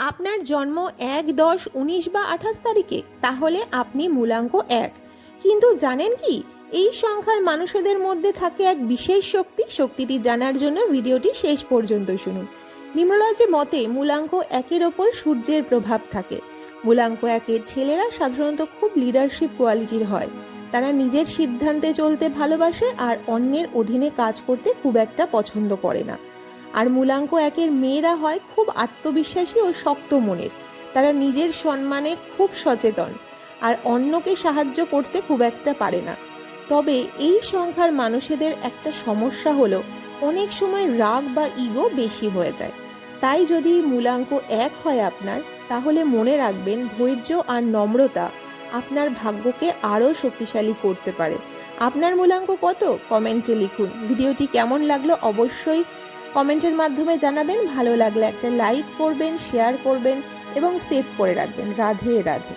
আপনার জন্ম ১, ১০, ১৯ বা ২৮ তারিখে, তাহলে আপনি মূলাঙ্ক ১। কিন্তু জানেন কি, এই সংখ্যার মানুষদের মধ্যে থাকে এক বিশেষ শক্তিটি জানার জন্য ভিডিওটি শেষ পর্যন্ত শুনুন। নিউমেরোলজি মতে মূলাঙ্ক ১-এর ওপর সূর্যের প্রভাব থাকে। মূলাঙ্ক ১-এর ছেলেরা সাধারণত খুব লিডারশিপ কোয়ালিটির হয়। তারা নিজের সিদ্ধান্তে চলতে ভালোবাসে আর অন্যের অধীনে কাজ করতে খুব একটা পছন্দ করে না। আর মূলাঙ্ক ১-এর মেয়েরা হয় খুব আত্মবিশ্বাসী ও শক্ত মনের। তারা নিজের সম্মানে খুব সচেতন আর অন্যকে সাহায্য করতে খুব একটা পারে না। তবে এই সংখ্যার মানুষদের একটা সমস্যা হলো অনেক সময় রাগ বা ইগো বেশি হয়ে যায়। তাই যদি মূলাঙ্ক ১ হয় আপনার, তাহলে মনে রাখবেন ধৈর্য আর নম্রতা আপনার ভাগ্যকে আরও শক্তিশালী করতে পারে। আপনার মূলাঙ্ক কত? কমেন্টে লিখুন। ভিডিওটি কেমন লাগলো অবশ্যই কমেন্টের মাধ্যমে জানাবেন। ভালো লাগলে একটা লাইক করবেন, শেয়ার করবেন এবং সেভ করে রাখবেন। রাধে রাধে।